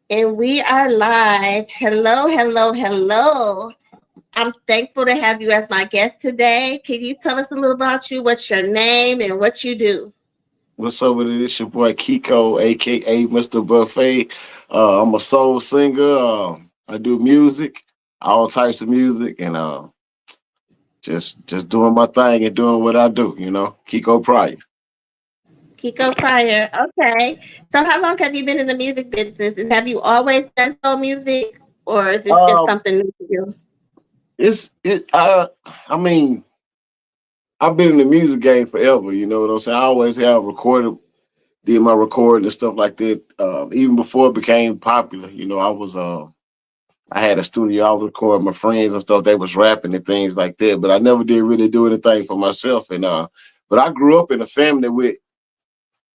And we are live. Hello, hello, hello. I'm thankful to have you as my guest today. Can you tell us a little about you? What's your name and what you do? What's up with it? It's your boy Kiko, aka Mr. Buffet. I'm a soul singer. I do music, all types of music, and just doing my thing and doing what I do. Kiko Pryor. Kiko Pryor. Okay. So, how long have you been in the music business? And have you always done soul music, or is it just Um, something new to you? it's it. I mean, I've been in the music game forever. You know what I'm saying? I always have recorded, did my recording and stuff like that. Even before it became popular, I had a studio. I was recording my friends and stuff. They was rapping and things like that. But I never did really do anything for myself. But I grew up in a family with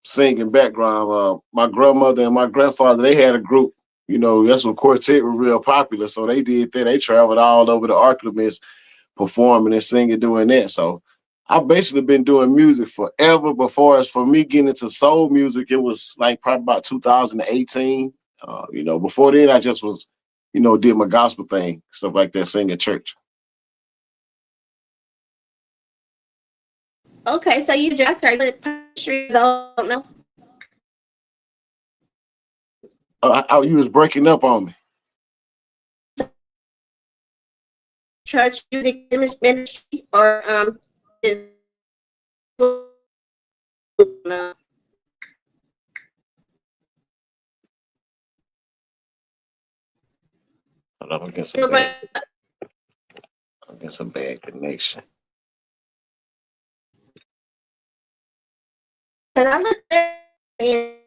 singing background. My grandmother and my grandfather, they had a group. That's when quartet was real popular. So they did that. They traveled all over the Arklamis performing and singing, doing that. So I basically been doing music forever. Before as for me getting into soul music, it was like probably about 2018. Before then I just was, did my gospel thing, stuff like that, sing at church. Okay. So, you just started country, though, don't know. You was breaking up on me. Church music ministry, or is- Hold on, I get some bad connection. and I looked there and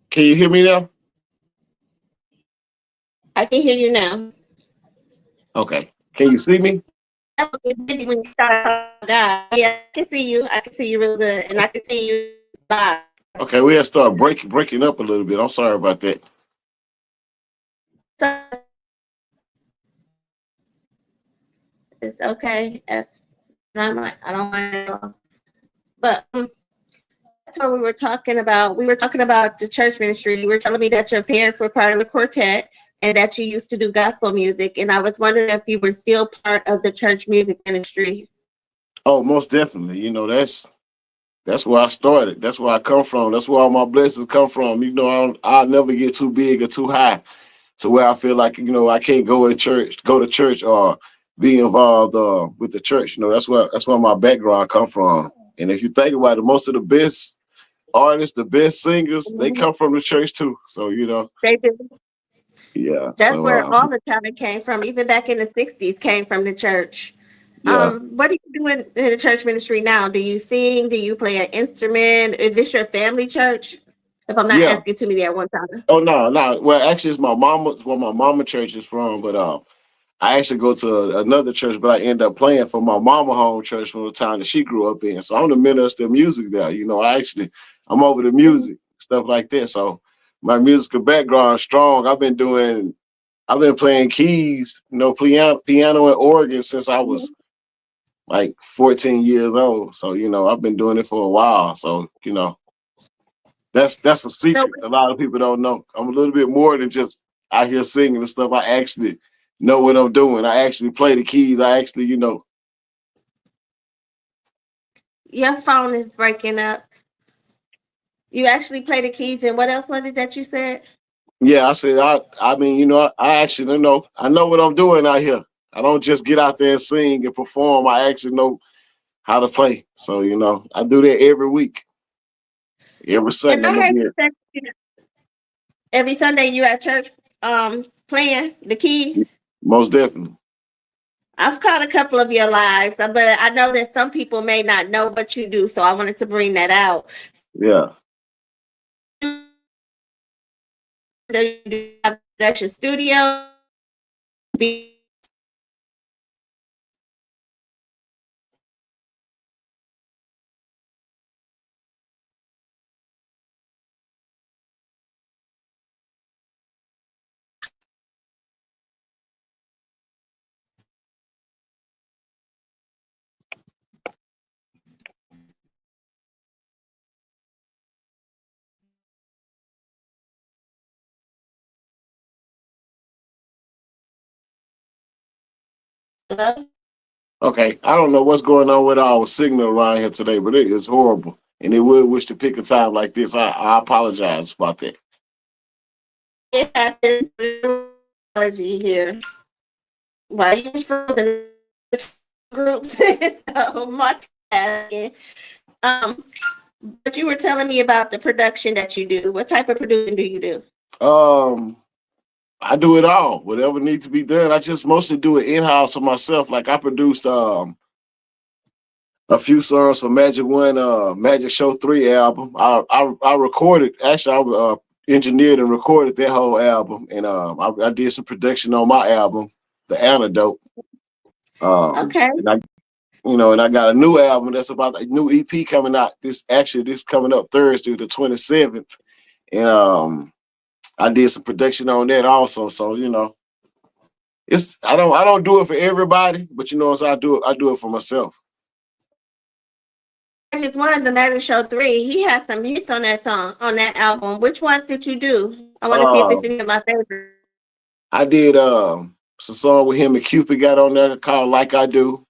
Can you hear me now? I can hear you now. Okay. Can you see me? I was busy when you started talking. God, yeah, I can see you. I can see you real good, and I can see you live. Okay, we had to start breaking up a little bit. I'm sorry about that. So it's okay. I don't mind at all. But that's what we were talking about. We were talking about the church ministry. You were telling me that your parents were part of the quartet and that you used to do gospel music. And I was wondering if you were still part of the church music ministry. Oh, most definitely. That's where I started. That's where I come from. That's where all my blessings come from. I'll never get too big or too high to where I feel like I can't go to church, or be involved with the church. That's where my background come from. And if you think about it, most of the best artists, the best singers, they Mhm. come from the church too. So They do. yeah. That's So where all the talent came from. Even back in the '60s, came from the church. yeah, What do you do in the church ministry now? Do you sing? Do you play an instrument? Is this your family church? If I'm not yeah. asking too many at one time. Oh no, no. Well, actually, it's my mama's where my mama church is from, but I actually go to another church, but I end up playing for my mama home church from the time that she grew up in. So I'm the minister of music there. I'm over the Mhm. music, stuff like that. So my musical background is strong. I've been playing keys, piano and organ since I was like 14 years old. So, I've been doing it for a while. So, that's a So, secret. A lot of people don't know. I'm a little bit more than just out here singing and stuff. I actually know what I'm doing. I actually play the keys. I actually, your phone is breaking up. You actually play the keys, and what else was it that you said? yeah. I said, I mean, I actually know. I know what I'm doing out here. I don't just get out there and sing and perform. I actually know how to play. So, I do that every week. Every And Sunday, I I'm gonna heard be you say every Sunday you at church playing the keys. most definitely. I've caught a couple of your lives, but I know that some people may not know what you do, so I wanted to bring that out. Yeah. Do you have production studio? Hello? Okay, I don't know what's going on with our signal around here today, but it is horrible. And it would wish to pick a time like this. I apologize about that. It happens with technology here. Why you frozen groups? So multitasking. Um, but you were telling me about the production that you do. What type of producing do you do? Um, I do it all, whatever needs to be done. I just mostly do it in house for myself. Like I produced a few songs for Magic One, Magic Show 3 album. I recorded, actually, I engineered and recorded that whole album, and I did some production on my album, The Antidote. Okay. And I got a new album that's about a new EP coming out. This coming up Thursday, the 27th, and I did some production on that also. So it's I don't do it for everybody, but so I do it for myself. Magic One, the Magic Show 3, he had some hits on that song, on that album. Which ones did you do? I want to see if it's Um, any of my favorites. I did it's a song with him and Cupid got on there called Like I Do.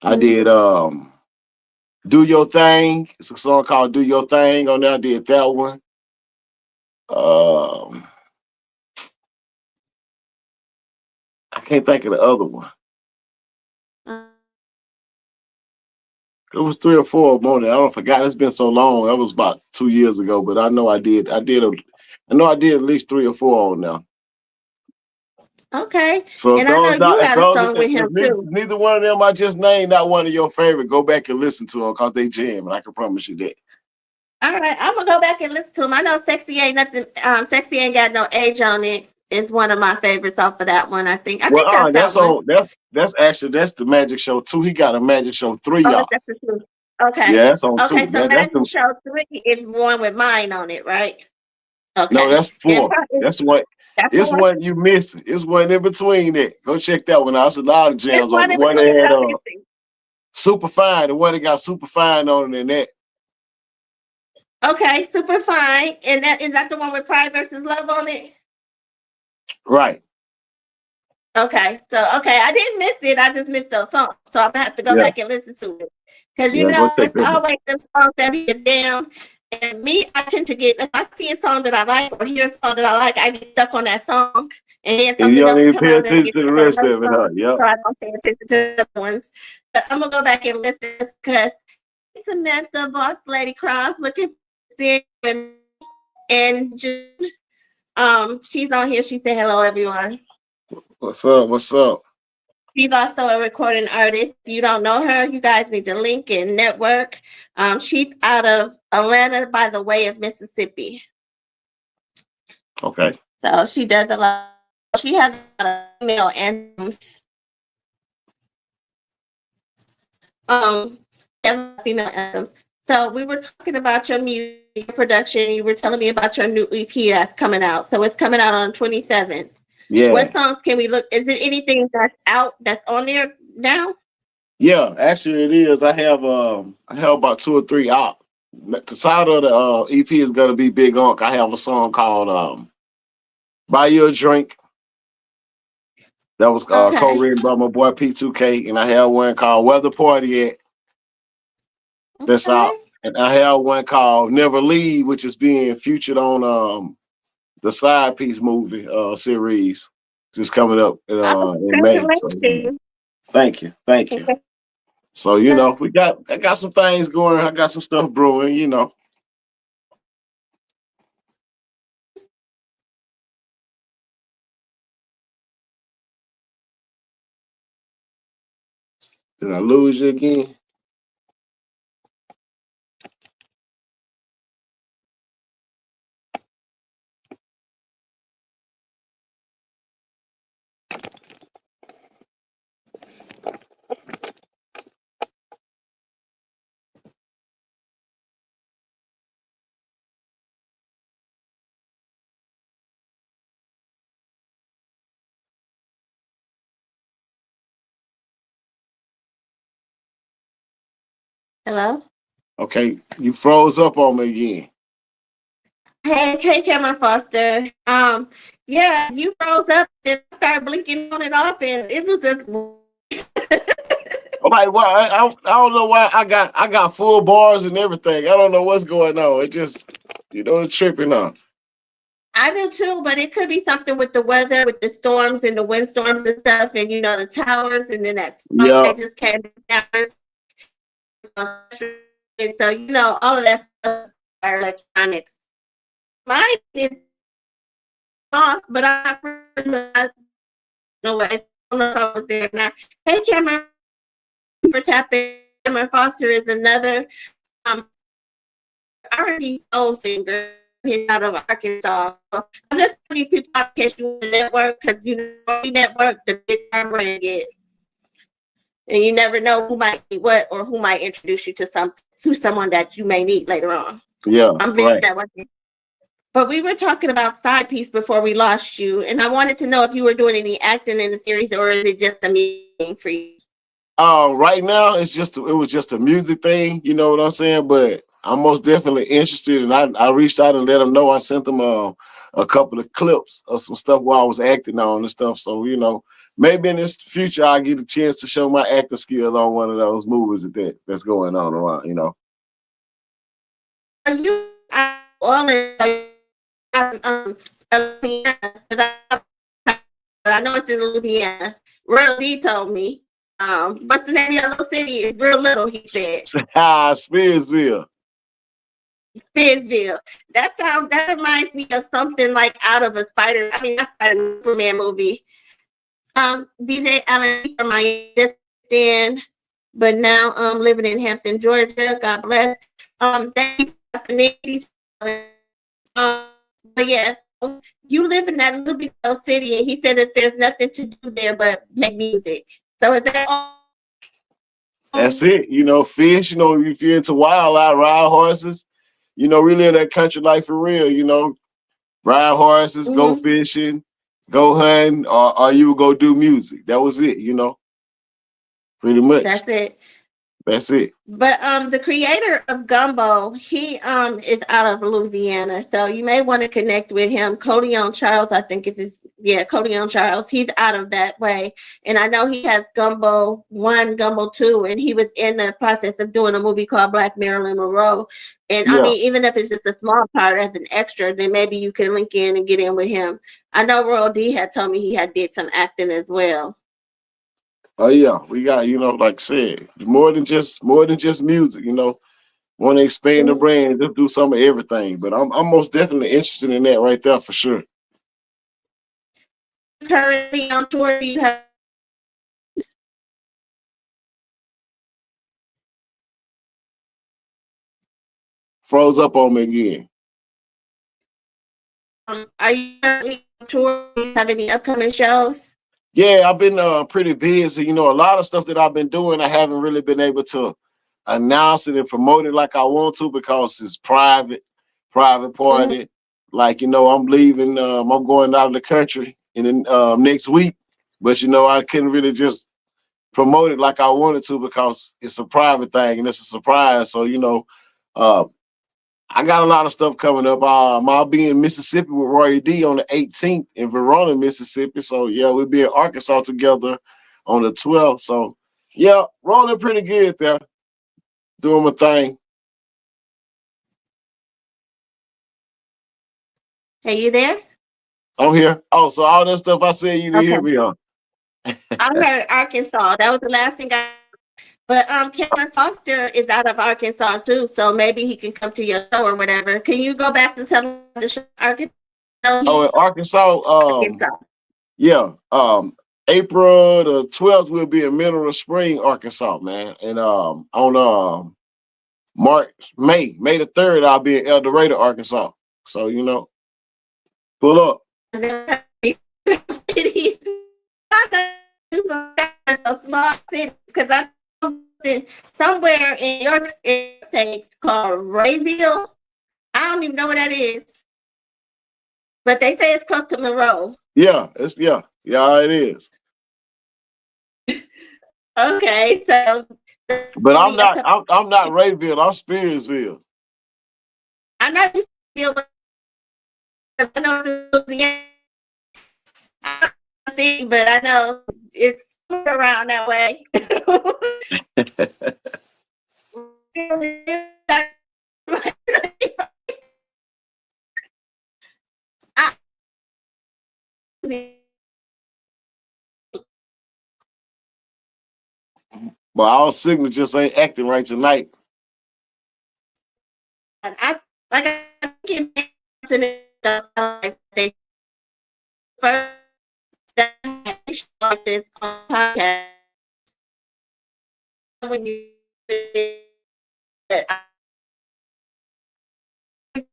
I did Do Your Thing. It's a song called Do Your Thing on there. I did that one. Um I can't think of the other one. It was 3 or 4 of them on there. I don't forgot. It's been so long. That was about 2 years ago, but I know I did. I know I did at least 3 or 4 on there. Okay. So And I know you got a song with him if too. neither one of them I just named not one of your favorite, go back and listen to them because they jam, and I can promise you that. All right, I'm gonna go back and listen to him. I know "Sexy Ain't Nothing." "Sexy Ain't Got No Age on It" is one of my favorites off of that one. I think. I Well, think that's that that's one. on that's the Magic Show 2. He got a Magic Show 3, Oh, y'all. that's the truth. Okay. Yeah, that's on Okay. 2. So That's Magic the Show 3 is one with mine on it, right? no, Okay. that's And 4. That's what that's the it's one. one you missing. It's one in between that. Go check that one out. It's a lot of It's jams on one the in one between that that had I'm missing. Super Fine, the one that got Super Fine on it and that. Okay, super fine. And that is that the one with Pride versus Love on it? Right. Okay, so okay, I didn't miss it. I just missed those songs, so I'm gonna have to go Yeah. back and listen to it because Yeah, go check it's that out. always the songs that be down. And me, I tend to get if I see a song that I like or hear a song that I like, I get stuck on that song, and then And you something don't else even come pay on and I attention get to the stuck on rest another of it, huh? song, Yep. so I don't pay attention to the other ones. But I'm gonna go back and listen because Samantha, Boss Lady Cross, looking and June. She's on here. She said hello, everyone. What's up? What's up? She's also a recording artist. If you don't know her, you guys need to link and network. She's out of Atlanta by the way of Mississippi. Okay. So she does a lot. She has a lot of female anthems. She has a lot of female anthems. So we were talking about your music production. You were telling me about your new EP that's coming out. So it's coming out on the 27th. Yeah. What songs can we look? Is there anything that's out that's on there now? Yeah, actually it is. I have about 2 or 3 out. The title of the EP is gonna be Big Unk. I have a song called Buy You a Drink. That was Okay. co-written by my boy P2K, and I have one called Where the Party At. That's out. Okay. And I have one called Never Leave, which is being featured on the Side Piece movie series. Just coming up Oh, in May. So congratulations. thank you. Thank you. So, I got some things going. I got some stuff brewing. Did I lose you again? Hello? Okay, you froze up on me again. Hey, Cameron Foster. Yeah, you froze up and started blinking on and off, and it was just I'm like, well, I don't know why I got full bars and everything. I don't know what's going on. It just, it's tripping on. I do too, but it could be something with the weather, with the storms and the windstorms and stuff, and the towers, and then that smoke Yeah, that just came down. And so all of that stuff are electronics. Mine is off, but I know what. I don't know if I was there or not. Hey, Cameron, for tapping. Cameron Foster is another R&B soul singer. He's out of Arkansas. So I'm just putting these people out in case you want the network, because we network the big brand get, and you never know who might be what, or who might introduce you to someone that you may need later on. yeah, I'm big right. networking. But we were talking about Side Piece before we lost you, and I wanted to know if you were doing any acting in the series, or is it just a meeting for you? Right now it was just a music thing, you know what I'm saying? But I'm most definitely interested, and I reached out and let them know. I sent them a couple of clips of some stuff while I was acting on and stuff. So maybe in this future I get a chance to show my acting skill on one of those movies that's going on around. Are you all in? I know it's in Louisiana. Real D told me. What's the name of your little city? It's real little, he said. Spearsville. Spitsville. That reminds me of something like out of a not Superman movie. DJ Allen from my then, but now living in Hampton, Georgia. God bless. Thank you for but yeah, you live in that little bit of city, and he said that there's nothing to do there but make music. So is that all? That's it. Fish, if you're into wildlife, ride horses, really that country life for real. Ride horses, go Mm-hmm. fishing, go hunting, or you go do music. That was it. Pretty much. That's it. That's it. But the creator of Gumbo, he is out of Louisiana, so you may want to connect with him. Codion Charles, I think it's Codion Charles. He's out of that way, and I know he has Gumbo 1, Gumbo 2, and he was in the process of doing a movie called Black Marilyn Monroe. And I Yeah. mean, even if it's just a small part as an extra, then maybe you can link in and get in with him. I know Royal D had told me he had did some acting as well. Oh yeah. We got, like I said, more than just music. Want to expand the Mhm. brand, just do some of everything. But I'm most definitely interested in that right there for sure. Currently on tour, do you have? Froze up on me again. Are you currently on tour? Do you have any upcoming shows? Yeah, I've been pretty busy. A lot of stuff that I've been doing, I haven't really been able to announce it and promote it like I want to because it's private Mhm. party. Like, I'm leaving, I'm going out of the country in the next week. But I couldn't really just promote it like I wanted to because it's a private thing and it's a surprise. So, uh, I got a lot of stuff coming up. I'll be in Mississippi with Roy D on the 18th in Verona, Mississippi. So yeah, we'll be in Arkansas together on the 12th. So yeah, rolling pretty good there, doing my thing. Hey, you there? I'm here. Oh, so all that stuff I said, you didn't hear Okay. me on. I heard Arkansas. That was the last thing I. But Cameron Foster is out of Arkansas too, so maybe he can come to your show or whatever. Can you go back and tell me the show Arkansas? Oh, in Arkansas, Arkansas. yeah, April the 12th we'll be in Mineral Spring, Arkansas, man. And on May the 3rd, I'll be in El Dorado, Arkansas. So, pull up. And then cities. I know a small city because I know somewhere in your state called Rayville. I don't even know what that is, but they say it's close to Monroe. Yeah, yeah, it is. Okay, so But only a couple. I'm not Rayville. I'm Spearsville. I know you still. I know Louisiana, but I know it's around that way. But our signatures ain't acting right tonight. I like I keep mentioning stuff like they first like this on podcast when you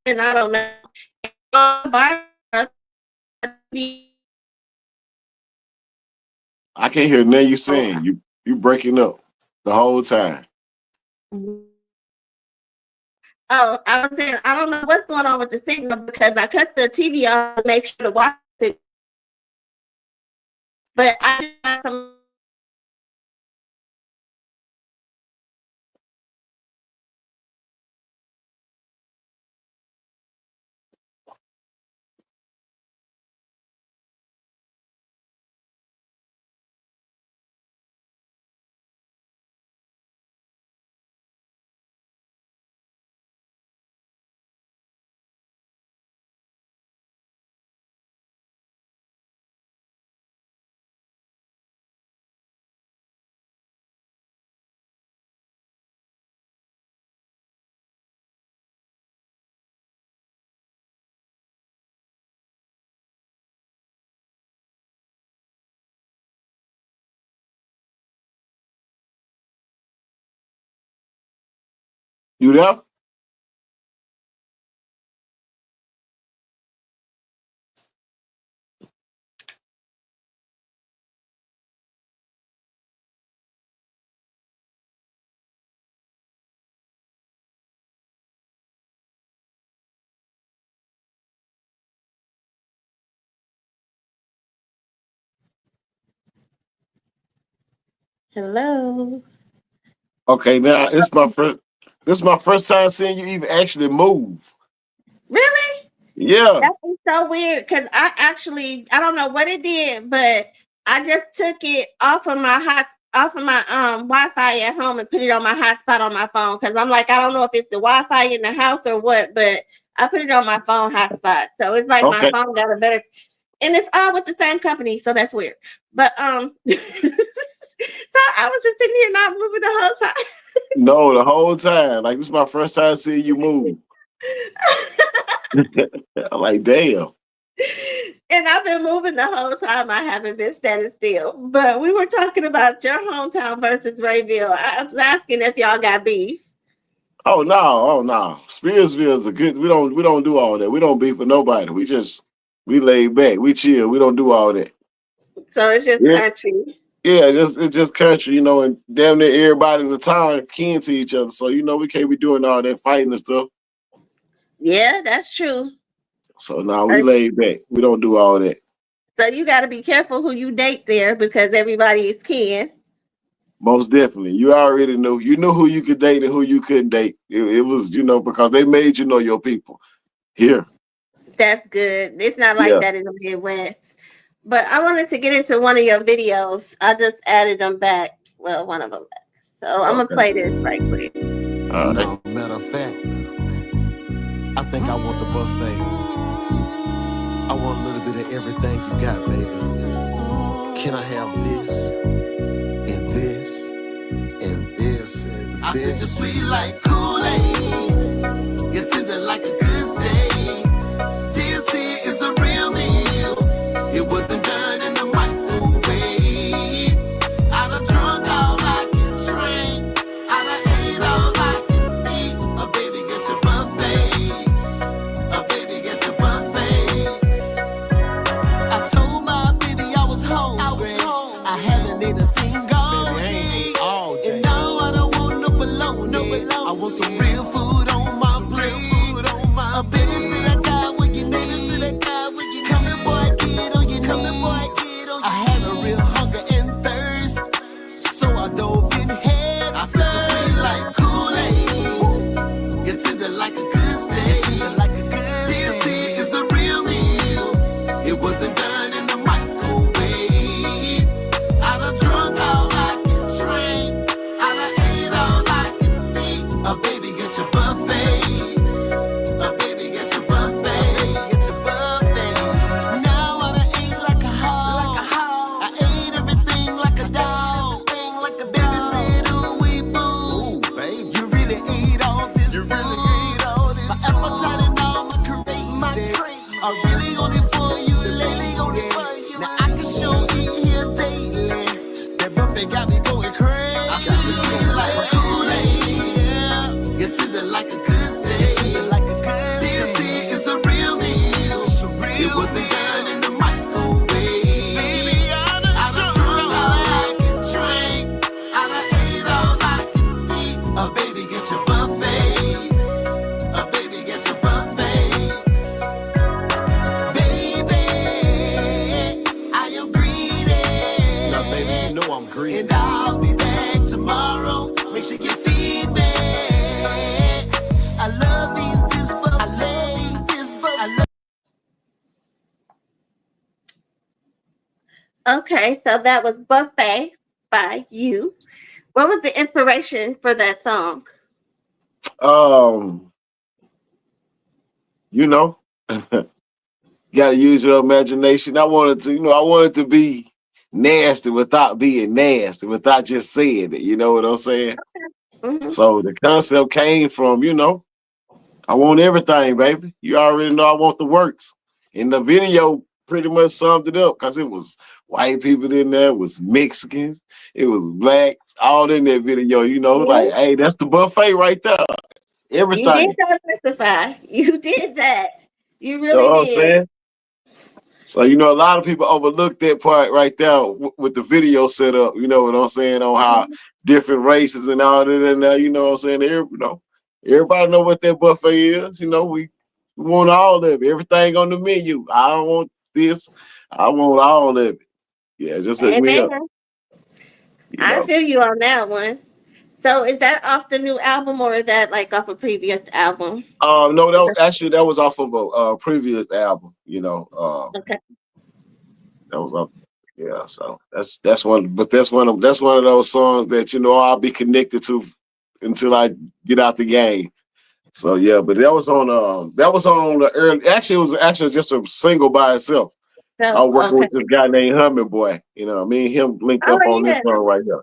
and I don't know. I can't hear nothing you saying. You breaking up the whole time. Oh, I was saying I don't know what's going on with the signal because I cut the TV off to make sure to watch it. But I have some. You there? Hello. Okay, now it's my first. This is my first time seeing you even actually move. Really? Yeah. That is so weird because I don't know what it did, but I just took it off of my Wi-Fi at home and put it on my hotspot on my phone because I'm like I don't know if it's the Wi-Fi in the house or what, but I put it on my phone hotspot, so it's like my Okay. phone got a better, and it's all with the same company, so that's weird. But so I was just sitting here not moving the whole time. No, the whole time. Like this is my first time seeing you move. I'm like, damn. And I've been moving the whole time. I haven't been standing still. But we were talking about your hometown versus Rayville. I was asking if y'all got beef. Oh no. Spearsville's a good. We don't do all that. We don't beef with nobody. We laid back. We chill. We don't do all that. So it's just Yeah, country. yeah. It's just country, and damn near everybody in the town kin to each other. So we can't be doing all that fighting and stuff. Yeah, that's true. So now we laid back. We don't do all that. So you got to be careful who you date there because everybody is kin. Most definitely. You already knew. You knew who you could date and who you couldn't date. It was, because they made you know your people. Here. That's good. It's not like Yeah. that in the Midwest. But I wanted to get into one of your videos. I just added them back. Well, one of them back. So I'm going to play this right quick. All right. Matter of fact, I think I want the buffet. I want a little bit of everything you got, baby. Can I have this, and this, and this, and this? I said you're sweet like Kool-Aid. You're tender like a good steak. This here is a real meal. It wasn't done in the microwave. I done drunk all I can drink. I done ate all I can eat. Oh, baby, get your buffet. Oh, baby, get your buffet. I told my baby I was hungry. I haven't ate a thing all day. And now I don't want no bologna. I want and I'll be back tomorrow. Make sure you feed me. I love eating this buffet. I love eating this buffet. Okay, so that was Buffet by you. What was the inspiration for that song? You know, gotta use your imagination. I wanted to be nasty without being nasty, without just saying it. You know what I'm saying? Mhm. So the concept came from, I want everything, baby. You already know I want the works. And the video pretty much summed it up because it was white people in there, it was Mexicans, it was blacks, all in that video, like, hey, that's the buffet right there. You did Everything. diversify. You did that. You You know really what I'm did. saying? So, a lot of people overlook that part right there with the video set up, you know what I'm saying, on how Mhm. different races and all that and that, you know what I'm saying? Everybody know what that buffet is. We want all of it, everything on the menu. I don't want this. I want all of it. Yeah, just hook me up, Amen. you I know. feel you on that one. So is that off the new album or is that like off a previous album? No, that was off of a previous album, Okay. that was up. Yeah, so that's one, but that's one of those songs that I'll be connected to until I get out the game. So yeah, but that was on the early. Actually, it was actually just a single by itself. I So was working okay. with this guy named Humming Boy. Me and him linked Oh up on this yeah. song right here.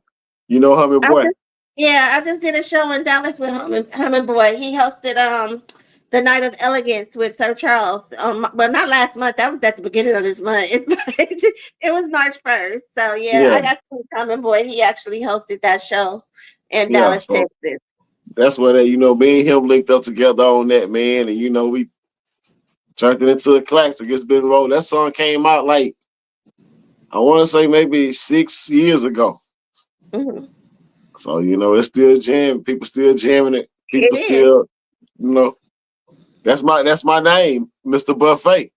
You know Humming I Boy? just I just did a show in Dallas with Humming Boy. He hosted the Night of Elegance with Sir Charles. Well, not last month. That was at the beginning of this month. It was March 1st. So yeah, Yeah, I got to Humming Boy. He actually hosted that show in yeah. Dallas, So Texas. that's what me and him linked up together on that, man, and we turned it into a classic. It's been rolling. That song came out like I want to say maybe 6 years ago. Mhm. So it's still jamming. People still jamming it. It People is. still, you know, that's my name, Mr. Buffet.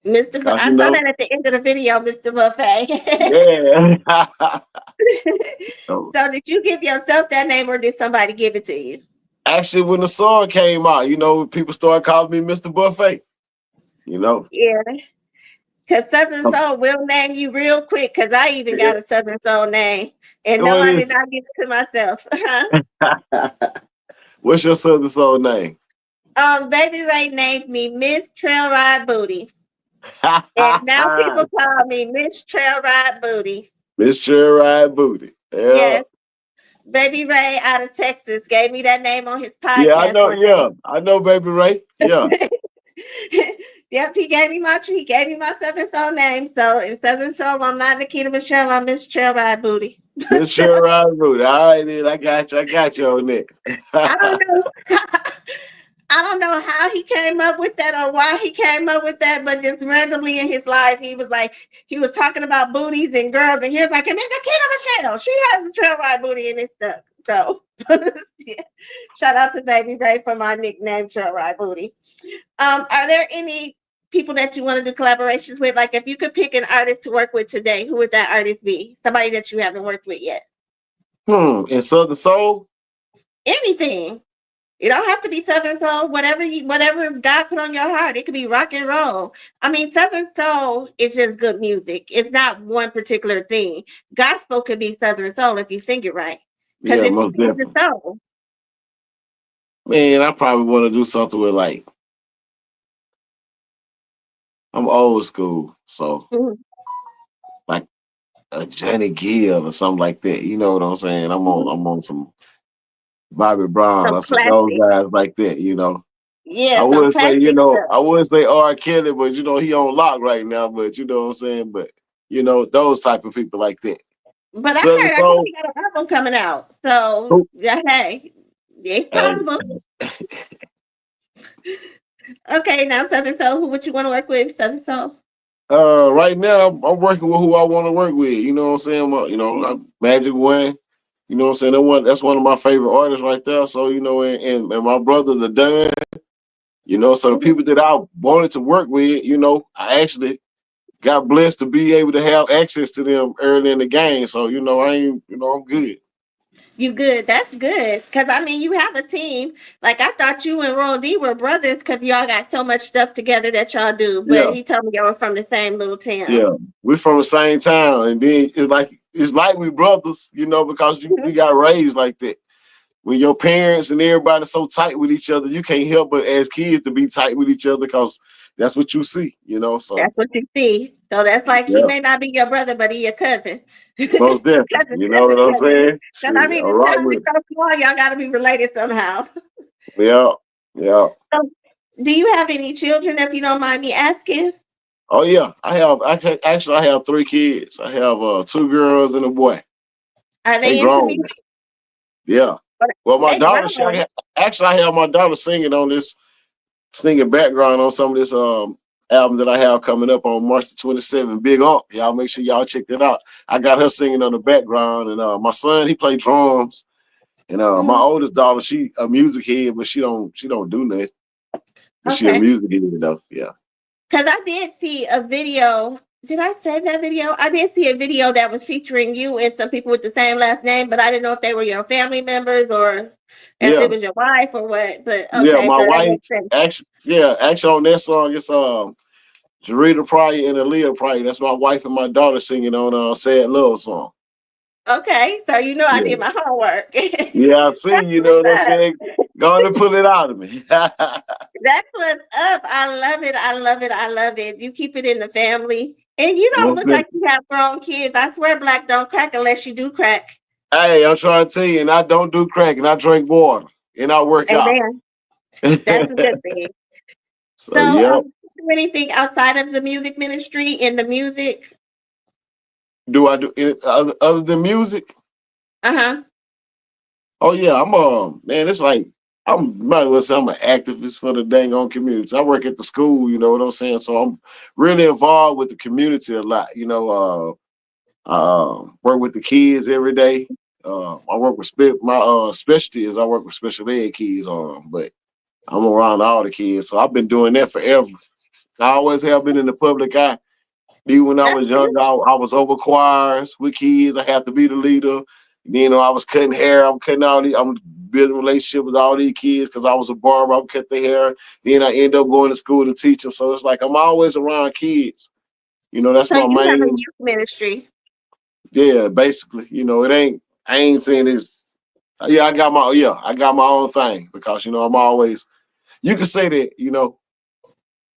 Cause I saw that at the end of the video, Mr. Buffet. yeah. So, So did you give yourself that name or did somebody give it to you? actually, when the song came out, people started calling me Mr. Buffet. You know, Yeah. Cause Southern Soul will name you real quick. Cause I even got a Southern Soul name, and no, what I did is not give it to myself. what's your Southern Soul name? Baby Ray named me Miss Trail Ride Booty, and now people call me Miss Trail Ride Booty. Miss Cherry Ride Booty. Yeah, Yes, Baby Ray out of Texas gave me that name on his yeah, I podcast know. one Yeah, I know, Baby Ray. Yeah, day. Yep, he gave me my Southern Soul name. So in Southern Soul, I'm not Nikita Michelle. I'm Miss Trail Ride Booty. Miss Cherry Ride Booty. All right, then I got you. I got you on I don't that. know. I don't know how he came up with that or why he came up with that, but just randomly in his life, he was talking about booties and girls, and he was like, "And Miss Nikita Michelle, she has a trail ride booty in his stuff." So, yeah. Shout out to Baby Ray for my nickname, Trail Ride Booty. Are there any people that you want to do collaborations with? Like, if you could pick an artist to work with today, who would that artist be? Somebody that you haven't worked with yet? And Southern Soul. Anything. It don't have to be Southern Soul. Whatever God put on your heart. It could be rock and roll. I mean, Southern Soul is just good music. It's not one particular thing. Gospel could be Southern Soul if you sing it right, because Yeah, it's most the definitely. soul. Man, I probably want to do something with like I'm old school, so Mhm. like a Johnny Gill or something like that. You know what I'm saying? I'm on Mhm. I'm on some Bobby Brown Some or some those classic, guys like that. I yeah, some would say, classic stuff. I wouldn't say R. Kelly, but he on lock right now. But you know what I'm saying? But those type of people like that. But Southern I think Soul. he got an album coming out. So Who? yeah, hey, it's Hey, possible. Okay, now Southern Soul. Who would you want to work with? Southern Soul. right now I'm working with who I want to work with. You know what I'm saying? Magic One. You know what I'm saying? That's one of my favorite artists right there. So and my brother the Dunn. So the Mhm. people that I wanted to work with, I actually got blessed to be able to have access to them early in the game. So, I ain't, I'm good. You good? That's good. Cause I mean, you have a team. Like I thought you and Ron D were brothers because y'all got so much stuff together that y'all do. But Yeah, he told me y'all were from the same little town. yeah. We're from the same town. And then it's like we brothers, because you got raised like that. When your parents and everybody's so tight with each other, you can't help but as kids to be tight with each other because that's what you see, so That's what you see. So that's like he yeah, may not be your brother, but he your cousin. most definitely. cousin, You know cousin, what I'm cousin. saying? Because I Shit, mean, all the right town is with it. so small, y'all got to be related somehow. Yeah, yeah. So, do you have any children, if you don't mind me asking? Oh yeah, I have 3 kids. I have 2 girls and a boy. Are They they into grown. music? Yeah. Well, my They daughter, grown. I have my daughter singing background on some of this album that I have coming up on March the 27th. Big Ump. Y'all make sure y'all check that out. I got her singing on the background, and my son, he play drums, and my Mhm. oldest daughter, she a music head, but she don't do nothing. But she a Okay. music head though. Yeah. Because I did see a video. Did I say that video? I did see a video that was featuring you and some people with the same last name, but I didn't know if they were your family members or if it Yeah. was your wife or what. But Yeah. okay, My so that wife makes sense. actually on that song it's Jarita Pryor and Aaliyah Pryor. That's my wife and my daughter singing on Sad Love song. Okay, so you know I Yeah. did my homework. Yeah, I see, That's you know what I'm what's up. saying? Going to pull it out of me. That's what's up. I love it. I love it. I love it. You keep it in the family. And you don't Most look like definitely. you have grown kids. I swear black don't crack unless you do crack. Hey, I'm trying to tell you, and I don't do crack, and I drink water, and I work out. Amen. That's a good thing. So, So, yep. do anything outside of the music ministry in the music? Do I do it other than music? Uh-huh. Oh yeah, I'm man. It's like might as well say I'm an activist for the dang on community. I work at the school, you know what I'm saying. So I'm really involved with the community a lot. Work with the kids every day. I work with my specialty is I work with special ed kids, but I'm around all the kids, so I've been doing that forever. I always have been in the public eye. Even when I That's was good. younger, I was over choirs with kids. I had to be the leader. Then, I was cutting hair. I'm building relationship with all these kids because I was a barber. I would cut their hair. Then I end up going to school to teach them. So it's like I'm always around kids. That's So my you have a main. youth ministry. Yeah, basically. It ain't. I ain't saying this. Yeah, I got my own thing because I'm always. You can say that.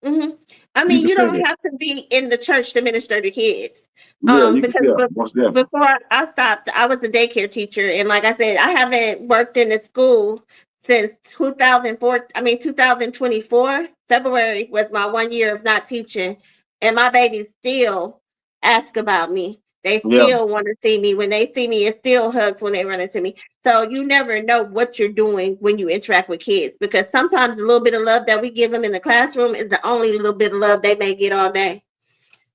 Hmm. I You mean, can you say don't that. have to be in the church to minister to kids. Yeah, you can. Because Yeah, most definitely. before I stopped, I was a daycare teacher, and like I said, I haven't worked in the school since 2004. I mean, 2024. February was my 1 year of not teaching, and my babies still ask about me. They Yeah. still want to see me. When they see me, it still hugs when they run into me. So you never know what you're doing when you interact with kids because sometimes the little bit of love that we give them in the classroom is the only little bit of love they may get all day.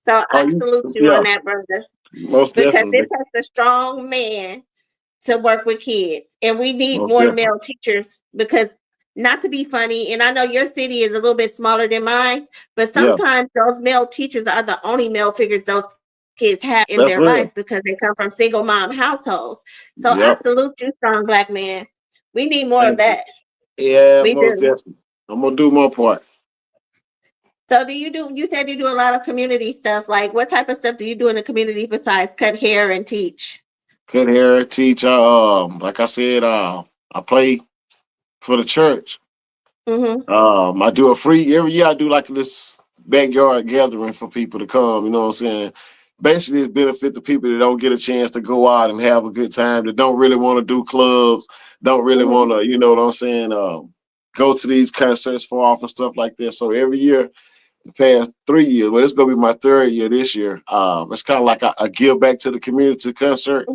So Oh, I salute you yeah, on that, brother, most because definitely. it takes a strong man to work with kids. And we need Most more definitely. male teachers because not to be funny, and I know your city is a little bit smaller than mine, but Yeah, sometimes those male teachers are the only male figures those kids have in that's their life real. because they come from single mom households. So I Yep. salute you, strong black man. We need more of Thank you. that. Yeah, We most do. definitely. I'm gonna do my part. So you said you do a lot of community stuff. Like what type of stuff do you do in the community besides cut hair and teach? Cut hair, teach. Like I said, I play for the church. Mm-hmm. I do a free every year. I do like this backyard gathering for people to come. You know what I'm saying? Basically, it benefit the people that don't get a chance to go out and have a good time. That don't really want to do clubs. Don't really Mm-hmm. want to, you know what I'm saying? Go to these concerts for off and stuff like that. So every year the past 3 years. Well, it's gonna be my third year this year. It's kind of like a give back to the community concert.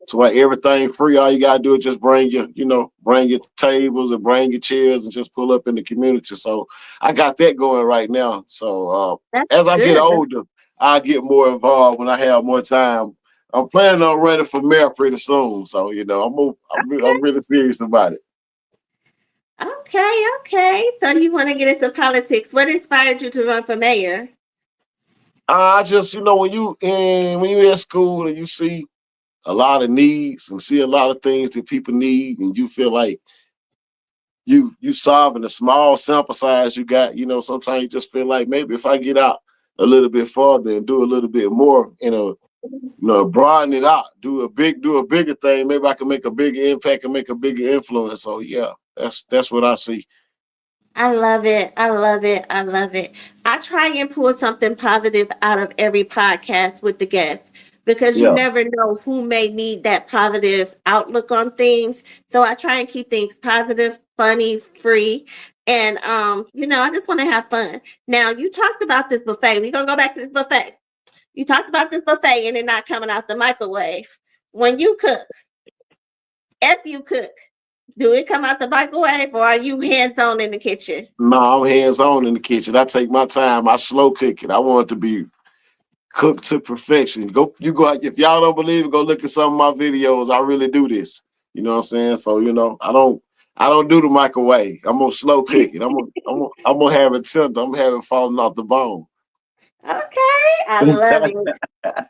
To where everything free. All you gotta do is just bring your tables and bring your chairs and just pull up in the community. So I got that going right now. So That's as I get good. older, I get more involved when I have more time. I'm planning on running for mayor pretty soon. So I'm really serious about it. Okay. So you want to get into politics. What inspired you to run for mayor? I just, when you at school and you see a lot of needs and see a lot of things that people need, and you feel like you solving the small sample size you got, sometimes you just feel like maybe if I get out a little bit farther and do a little bit more, broaden it out, do a bigger thing, maybe I can make a bigger impact and make a bigger influence. So yeah, that's what I see. I love it. I love it. I love it. I try and pull something positive out of every podcast with the guests because you Yeah. never know who may need that positive outlook on things. So I try and keep things positive, funny, free. And I just want to have fun. Now you talked about this buffet. We're gonna go back to this buffet. You talked about this buffet and it not coming out the microwave. When you cook, if you cook, do it come out the microwave or are you hands on in the kitchen? No, I'm hands on in the kitchen. I take my time. I slow cook it. I want it to be cooked to perfection. Go if y'all don't believe it, go look at some of my videos. I really do this. You know what I'm saying? So, I don't do the microwave. I'm gonna slow cook it. I'm gonna have it tender. I'm gonna have it falling off the bone. Okay, I love it.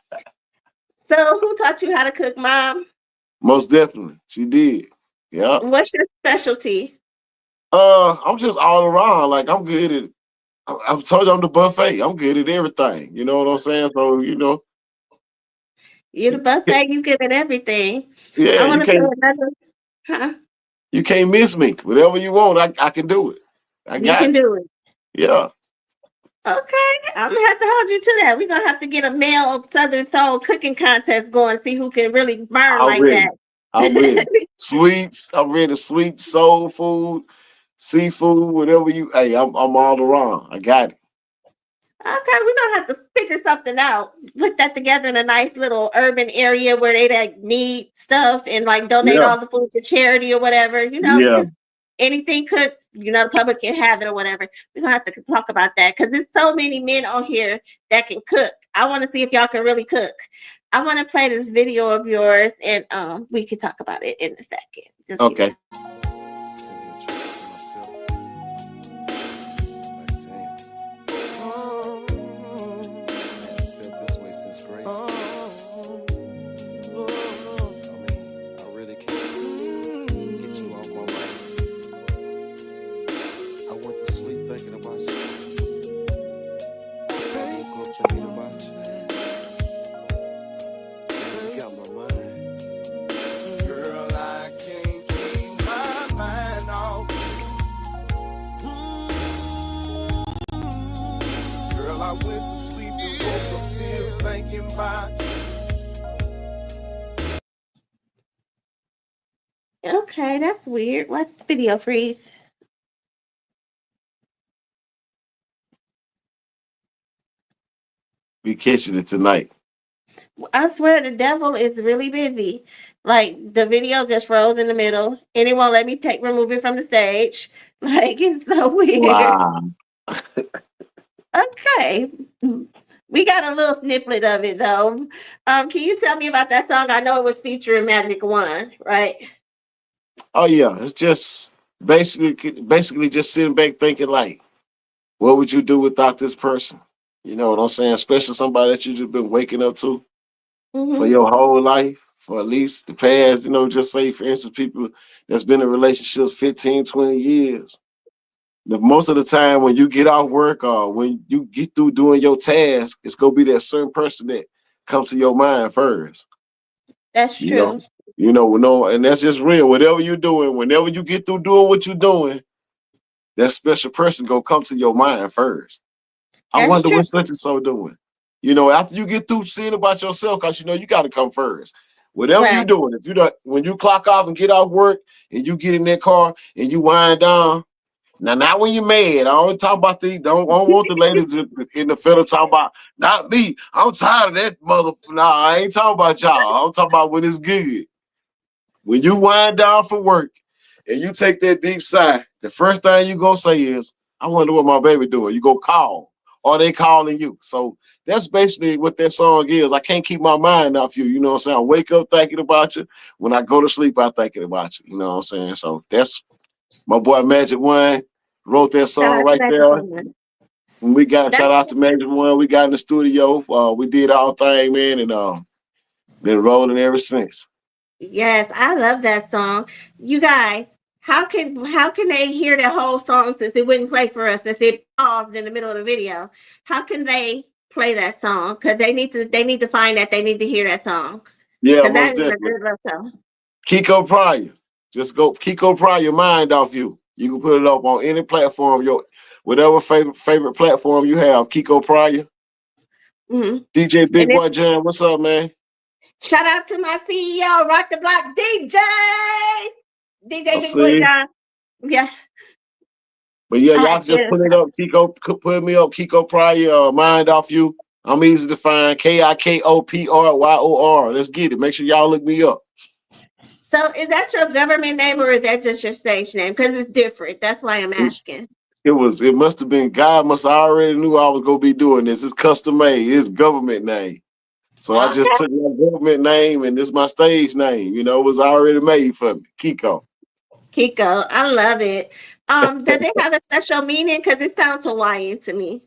So, who taught you how to cook, Mom? Most definitely. She did. Yeah. What's your specialty? I'm just all around. Like I'm good at I've told you I'm the buffet. I'm good at everything. You know what I'm saying? So, You're the buffet. You good at everything. I yeah, want to say another. Huh? you can't miss me. Whatever you want, I can do it. I You got can it. do it. Yeah. Okay, I'm gonna have to hold you to that. We're gonna have to get a male Southern Soul cooking contest going. See who can really burn I'm like ready. that. I'm ready. Sweets. I'm ready. Sweet soul food, seafood, whatever you. Hey, I'm all around. I got it. Okay, we're gonna have to figure something out. Put that together in a nice little urban area where they like need stuff and like donate Yeah. all the food to charity or whatever, Yeah. because anything cooked, the public can have it or whatever. We're gonna have to talk about that because there's so many men on here that can cook. I want to see if y'all can really cook. I want to play this video of yours and we can talk about it in a second. Just give me Okay. Okay, that's weird. What's video freeze? We catching it tonight. I swear the devil is really busy. Like the video just froze in the middle and it won't let me remove it from the stage. Like it's so weird. Wow. Okay. We got a little snippet of it though. Can you tell me about that song? I know it was featuring Magic One, right? Oh yeah. It's just basically just sitting back thinking like, what would you do without this person? You know what I'm saying? Especially somebody that you just been waking up to for Mm-hmm. your whole life, for at least the past, just say, for instance, people that's been in relationships 15, 20 years. Most of the time when you get off work or when you get through doing your task, it's going to be that certain person that comes to your mind first. That's You know, true. no, and that's just real. Whatever you're doing, whenever you get through doing what you're doing, that special person going to come to your mind first. I That's wonder true. what such and so doing. After you get through seeing about yourself, because you got to come first. Whatever you're Right. doing, if you don't, when you clock off and get off work and you get in that car and you wind down. Now, not when you're mad. I don't talk about I don't want the ladies in the field talking about not me. I'm tired of that mother. Nah, I ain't talking about y'all. I'm talking about when it's good. When you wind down from work and you take that deep sigh, the first thing you gonna say is, I wonder what my baby doing. You go call, or they calling you. So that's basically what that song is. I can't keep my mind off you. You know what I'm saying? I wake up thinking about you. When I go to sleep, I'm thinking about you. You know what I'm saying? So that's my boy Magic One wrote that Shout song out to right Magic there. Woman. And we got That's, shout out to Magic One. We got in the studio. We did our thing, man, and been rolling ever since. yes, I love that song. You guys, how can they hear the whole song since it wouldn't play for us since it paused in the middle of the video? How can they play that song? Because they need to find that they need to hear that song. Yeah, Because that most is a definitely. good love song. Kiko Pryor. Just go Kiko Pryor your mind off you. You can put it up on any platform, your whatever favorite platform you have. Kiko Pryor. Hmm. DJ And Big then Boy Jam, what's up, man? shout out to my CEO, Rock the Block DJ, I DJ Big Boy see. John. Yeah, But yeah, y'all can just yes. put it up. Put me up. Kiko Pryor, mind off you. I'm easy to find. KIKOPRYOR. Let's get it. Make sure y'all look me up. So is that your government name or is that just your stage name? Because it's different. That's why I'm It's, asking. it must have been God must have already knew I was gonna be doing this. It's custom made, it's government name. So I just Okay, took my government name and this is my stage name. You know, it was already made for me. Kiko. Kiko, I love it. Does it have a special meaning? Because it sounds Hawaiian to me.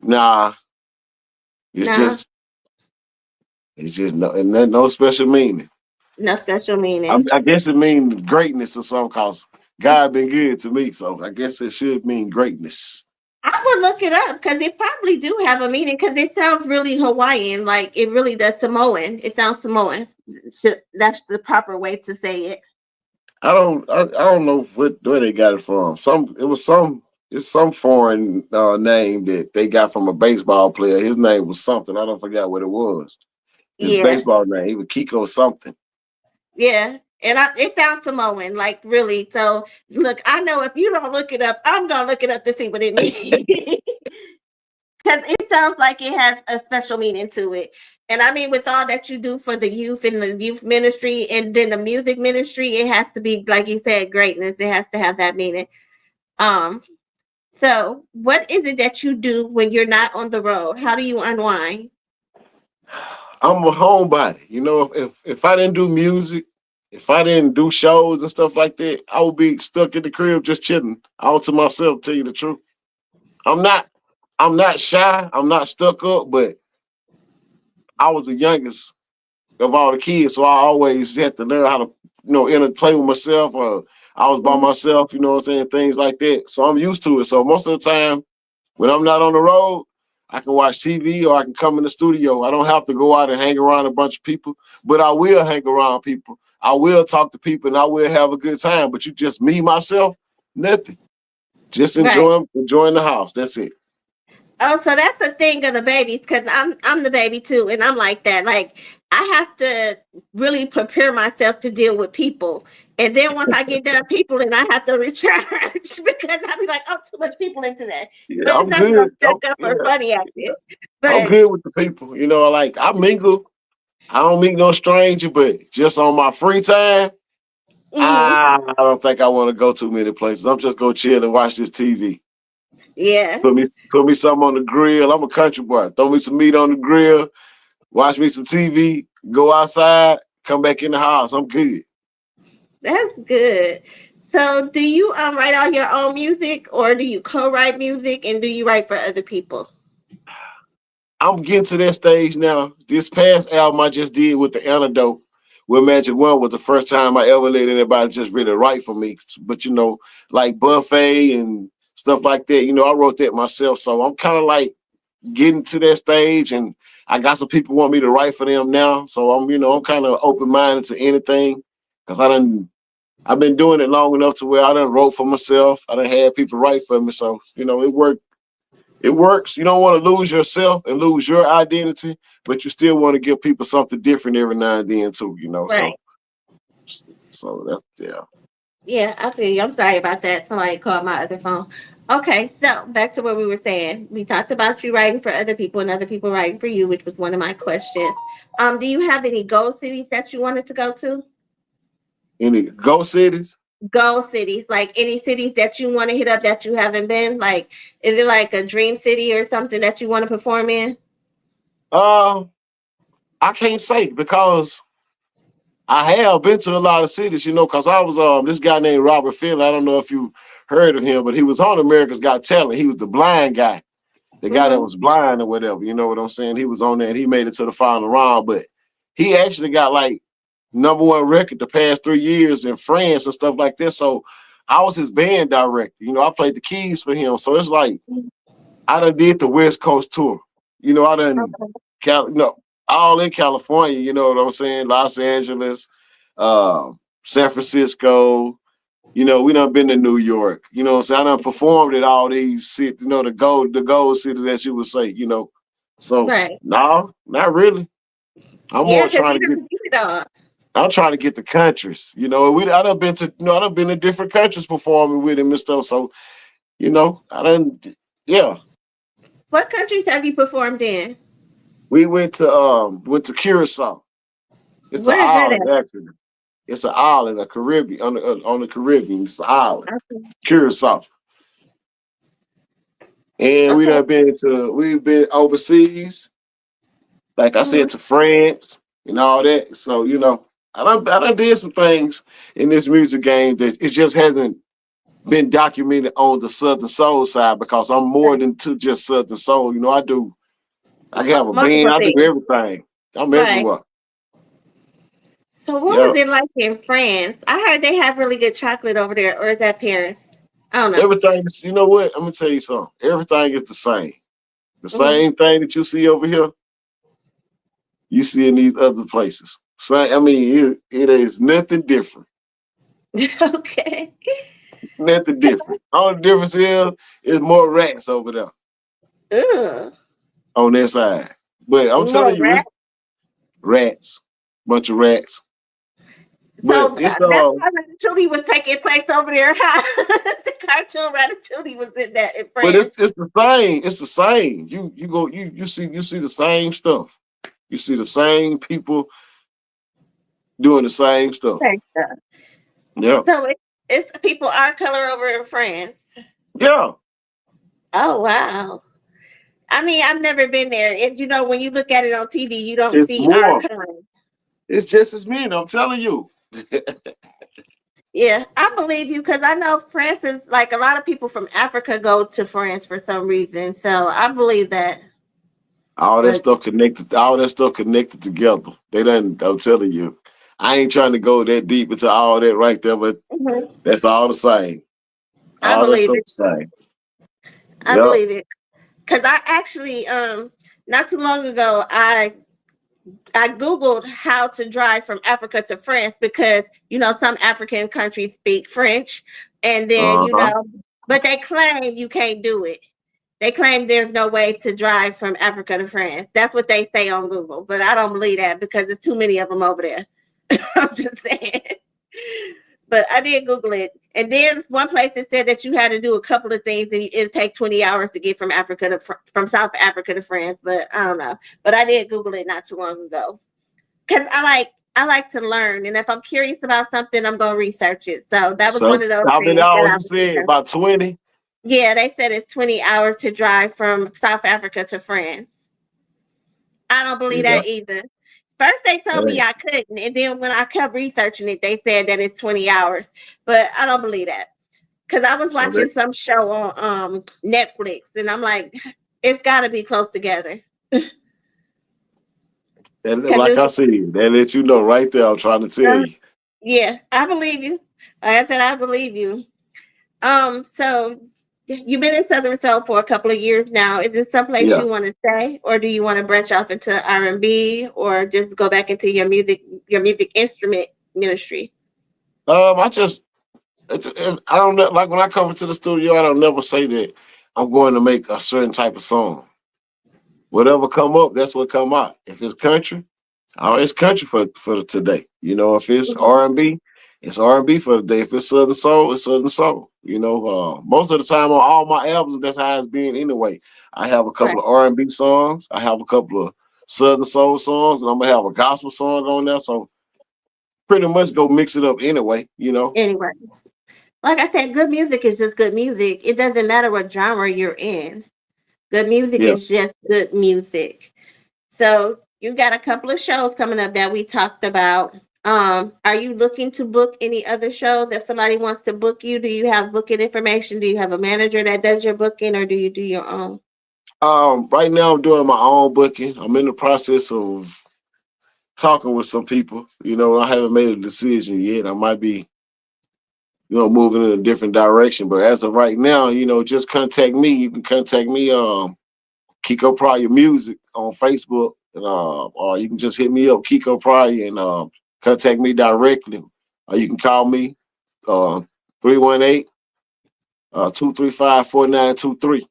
Nah, it's No, just no and no special meaning. no special I, meaning. I guess it means greatness or something cause God been good to me. So I guess it should mean greatness. I would look it up because it probably do have a meaning because it sounds really Hawaiian. Like it really does Samoan. It sounds Samoan. That's the proper way to say it. I don't know where they got it from. It's some foreign name that they got from a baseball player. His name was something. I don't forget what it was. His Yeah, baseball name. He was Kiko something. yeah. And it sounds Samoan, like really. So look, I know if you don't look it up, I'm gonna look it up to see what it means. Because it sounds like it has a special meaning to it. And I mean, with all that you do for the youth and the youth ministry and then the music ministry, it has to be, like you said, greatness. It has to have that meaning. Um, so what is it that you do when you're not on the road? How do you unwind? I'm a homebody. You know, if I didn't do music, if I didn't do shows and stuff like that, I would be stuck in the crib just chilling, all to myself. Tell you the truth, I'm not. I'm not shy. I'm not stuck up, but I was the youngest of all the kids, so I always had to learn how to, play with myself. Or I was by Mhm. myself, you know what I'm saying, things like that. So I'm used to it. So most of the time, when I'm not on the road, I can watch TV or I can come in the studio. I don't have to go out and hang around a bunch of people, but I will hang around people. I will talk to people and I will have a good time. But you just me myself, nothing. Just Right. enjoying the house. That's it. Oh, so that's the thing of the babies because I'm the baby too, and I'm like that. Like I have to really prepare myself to deal with people, and then once I get done people, and I have to recharge because I be like, oh, too much people into that. Yeah, But it's I'm not no good. stuck up or funny acting. I'm But good with the people. You know, like I mingle. I don't meet no stranger, but just on my free time, mhm, I don't think I want to go too many places. I'm just gonna chill and watch this TV. yeah, Put me something on the grill. I'm a country boy. Throw me some meat on the grill. Watch me some TV. Go outside. Come back in the house. I'm good. that's good. So, do you write all your own music, or do you co-write music, and do you write for other people? I'm getting to that stage now. This past album I just did with the antidote with Magic One was the first time I ever let anybody just really write for me. But like Buffet and stuff like that, I wrote that myself. So I'm kind of like getting to that stage and I got some people want me to write for them now. So I'm kind of open-minded to anything because I've been doing it long enough to where I done wrote for myself. I done had people write for me. So, it worked. It works. You don't want to lose yourself and lose your identity, but you still want to give people something different every now and then too. Right. So that's yeah. Yeah, I feel you. I'm sorry about that. Somebody called my other phone. Okay, so back to what we were saying. We talked about you writing for other people and other people writing for you, which was one of my questions. Do you have any goal cities that you wanted to go to? Any go cities? Goal cities, like any cities that you want to hit up that you haven't been? Like, is it like a dream city or something that you want to perform in? Uh, I can't say because I have been to a lot of cities, because I was this guy named Robert Finley. I don't know if you heard of him, but he was on America's Got Talent. He was the blind guy. the guy that was blind or whatever. You know what I'm saying? He was on there and he made it to the final round, but he actually got like #1 record the past 3 years in France and stuff like this. So I was his band director. You know, I played the keys for him. So it's like I done did the West Coast tour. You know, I done all in California. You know what I'm saying? Los Angeles, San Francisco. You know, we done been to New York. You know what I'm saying? I done performed at all these cities, you know, the gold cities, as you would say, you know. So no, not really. I'm more trying to get I'm trying to get the countries. You know, I done been to I done been to different countries performing with him and stuff. So, you know, yeah. What countries have you performed in? We went to Curacao. It's an Where is that island, at? actually. It's an island, a Caribbean on the Caribbean. It's an island, Okay. Curacao. And we've been overseas, like I said, to France and all that. So, you know, I done did some things in this music game that it just hasn't been documented on the Southern Soul side, because I'm more than to just Southern Soul. You know, I have a band, Multiple I do things. everything. I'm Right. everywhere. So what was it like in France? I heard they have really good chocolate over there, or is that Paris? I don't know. Everything is, you know what? I'm gonna tell you something. Everything is the same. The same thing that you see over here, you see in these other places. So I mean, it is nothing different. Okay. Nothing different. All the difference is more rats over there Ugh. on that side. But I'm More telling you, rat. it's rats, bunch of rats. So But it's that's why Ratatouille was taking place over there, huh? The cartoon Ratatouille was in that in but France. it's the same. It's the same. You see the same stuff. You see the same people doing the same stuff. Same stuff. Yeah. So it's people our color over in France. Yeah. Oh wow. I mean, I've never been there. And you know, when you look at it on TV, you don't It's see our more. kind. It's just as many. I'm telling you. Yeah, I believe you because I know France is like a lot of people from Africa go to France for some reason. So I believe that. All that But stuff connected. All that stuff connected together. They done. I'm telling you. I ain't trying to go that deep into all that right there, but that's all the same. I All that believe stuff it. the same. I Yep. believe it. Because I actually not too long ago I Googled how to drive from Africa to France because, you know, some African countries speak French. And then, you Uh-huh. know, but they claim you can't do it. They claim there's no way to drive from Africa to France. That's what they say on Google. But I don't believe that because there's too many of them over there. I'm just saying. But I did Google it. And then one place it said that you had to do a couple of things and it'd take 20 hours to get from from South Africa to France. But I don't know. But I did Google it not too long ago. Because I like to learn. And if I'm curious about something, I'm gonna research it. So that was one So of those how many things that hours I you was said? researching. About 20? Yeah, they said it's 20 hours to drive from South Africa to France. I don't believe Yeah. that either. First, they told me Hey. I couldn't, and then when I kept researching it, they said that it's 20 hours. But I don't believe that because I was So that, watching some show on Netflix, and I'm like, it's got to be close together. like I Because said, that let you know right there. I'm trying to tell you. yeah, I believe you. Like I said, I believe you. So you've been in Southern Soul for a couple of years now. Is this someplace Yeah. you want to stay, or do you want to branch off into R&B, or just go back into your music instrument ministry? I just I don't know. Like when I come into the studio, I don't never say that I'm going to make a certain type of song. Whatever come up, that's what come out. If it's country, oh, it's country for today. You know, if it's Mhm. R&B, it's R&B for the day. If it's Southern Soul, it's Southern Soul. You know, most of the time on all my albums, that's how it's been anyway. I have a Right. couple of R&B songs. I have a couple of Southern Soul songs, and I'm gonna have a gospel song on there. So pretty much go mix it up anyway. You know. Anyway, like I said, good music is just good music. It doesn't matter what genre you're in. Good music Yeah. is just good music. So you got a couple of shows coming up that we talked about. Are you looking to book any other shows? If somebody wants to book you, do you have booking information? Do you have a manager that does your booking, or do you do your own? Right now I'm doing my own booking. I'm in the process of talking with some people. I haven't made a decision yet. I might be, moving in a different direction. But as of right now, just contact me. You can contact me, Kiko Pryor Music on Facebook, or you can just hit me up, Kiko Pryor, and contact me directly. Or you can call me, 318 235-4923.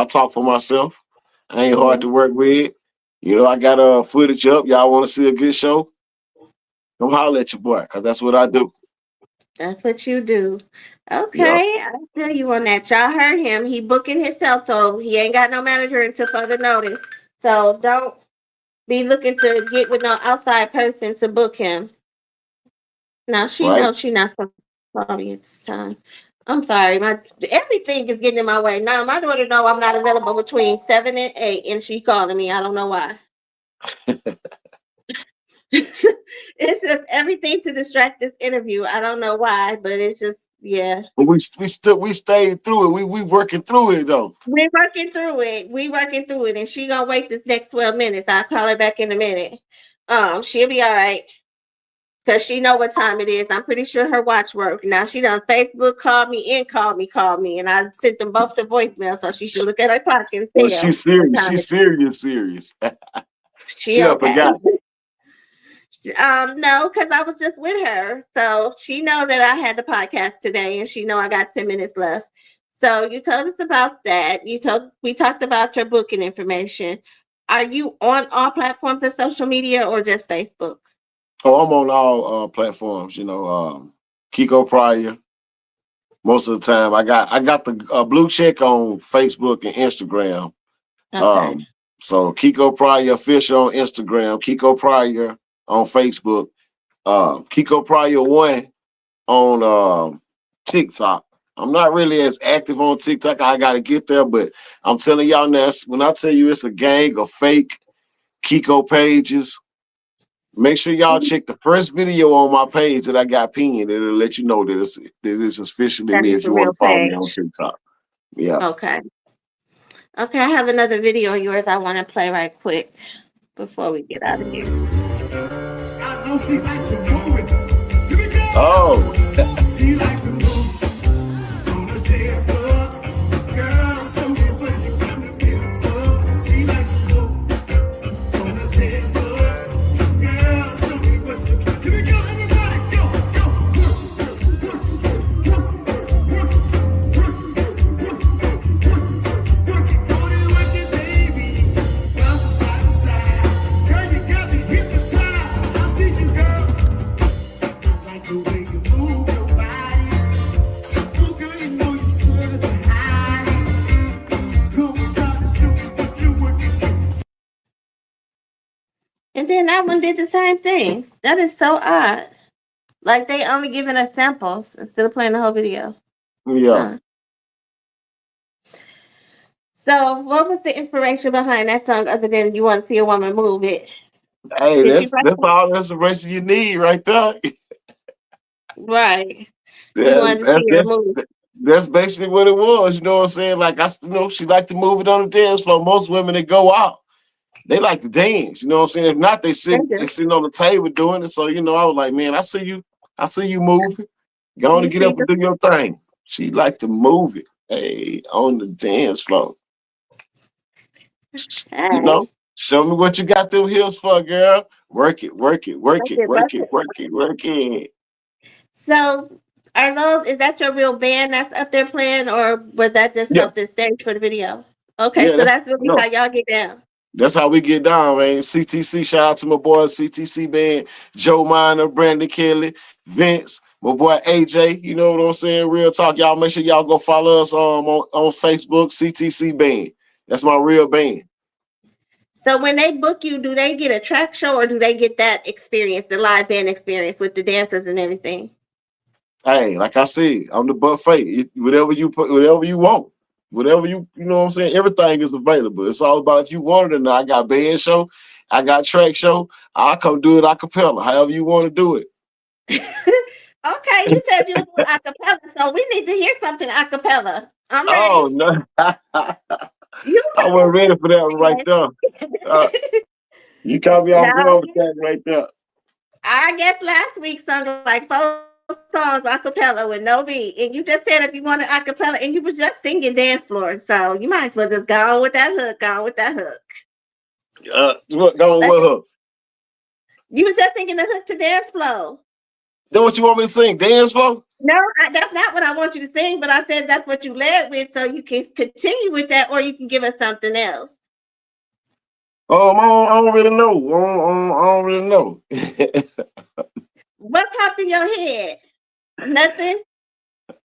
I talk for myself. I ain't hard to work with. I got footage up. Y'all want to see a good show? Come holler at your boy, cause that's what I do. That's what you do. Yeah. Okay, I tell you on that. Y'all heard him. He booking himself, so he ain't got no manager until further notice. So don't be looking to get with no outside person to book him. Now she Right. knows she not supposed to call me at this time. I'm sorry, my everything is getting in my way. Now my daughter know I'm not available between 7 and 8, and she calling me. I don't know why. It's just everything to distract this interview. I don't know why, but it's just yeah. But we stayed through it. We working through it though. We're working through it. We working through it, and she gonna wait this next 12 minutes. I'll call her back in a minute. She'll be all right because she know what time it is. I'm pretty sure her watch work. Now she done Facebook called me and called me, and I sent them both to voicemail, so she should look at her clock and Well, tell she's what serious. time She's it is. serious. She She done okay. forgot. No, because I was just with her. So she know that I had the podcast today and she know I got 10 minutes left. So you told us about that. We talked about your booking information. Are you on all platforms of social media or just Facebook? Oh, I'm on all platforms. Kiko Pryor. Most of the time, I got the blue check on Facebook and Instagram. Okay. So Kiko Pryor official on Instagram, Kiko Pryor on Facebook, Kiko Pryor 1 on TikTok. I'm not really as active on TikTok. I gotta get there, but I'm telling y'all now, when I tell you it's a gang of fake Kiko pages, make sure y'all check the first video on my page that I got pinned. It'll let you know that this is officially That me is if the you want real to follow me on page. TikTok. Yeah. Okay. Okay, I have another video of yours I want to play right quick before we get out of here. I know she likes to move it. Here we go. Oh. She likes to move on the dance floor. Girl, show me what you got to dance for. She likes to move on the dance floor. Girl, show me what you. Here we go, everybody, go, go. Work it, baby. Bounce from side to side. Girl, you got me hypnotized. I see you, girl. Like the way you move your body. Oh, girl, you know you swear to hide it. Come on, time to show me what you working. And then that one did the same thing. That is so odd. Like they only giving us samples instead of playing the whole video. Yeah. Huh. So, what was the inspiration behind that song other than you want to see a woman move it? Hey, Did you that's all the inspiration you need right there. right? You Yeah, wanted to see her move. that's basically what it was. You know what I'm saying? Like she like to move it on the dance floor. Most women that go out, they like to dance. You know what I'm saying? If not, they They they do. sitting on the table doing it. So I was like, man, I see you moving. Go on You and get see up and do your thing. She like to move it. Hey, on the dance floor. You hey, know, show me what you got them heels for, girl. Work it, work it, work that's it, it, work that's it, it. work it, work it. So, are those? Is that your real band that's up there playing, or was that just Yeah, something staged for the video? Okay, yeah, so that's really no. how y'all get down. That's how we get down, man. CTC, shout out to my boys, CTC band, Joe Miner, Brandon Kelly, Vince, my boy AJ. You know what I'm saying? Real talk. Y'all make sure y'all go follow us on Facebook, CTC band. That's my real band. So, when they book you, do they get a track show, or do they get that experience, the live band experience with the dancers and everything? Hey, like I said, I'm the buffet. Whatever you put, whatever you want. Whatever you know what I'm saying? Everything is available. It's all about if you want it or not. I got band show, I got track show. I'll come do it a cappella, however you want to do it. Okay, you said you do acapella, so we need to hear something acapella. I'm Oh ready. no. You I wasn't ready for that one right there. Uh, you caught me off no, guard with that right there. I guess last week sung like 4 songs a cappella with no beat, and you just said if you wanted a cappella, and you was just singing dance floors, so you might as well just go on with that hook. Go on with that hook. What going Like, with her? you was just singing the hook to dance flow. Then what you want me to sing? Dance floor? No, that's not what I want you to sing, but I said that's what you led with, so you can continue with that, or you can give us something else. I don't really know. I don't really know. What popped in your head? Nothing.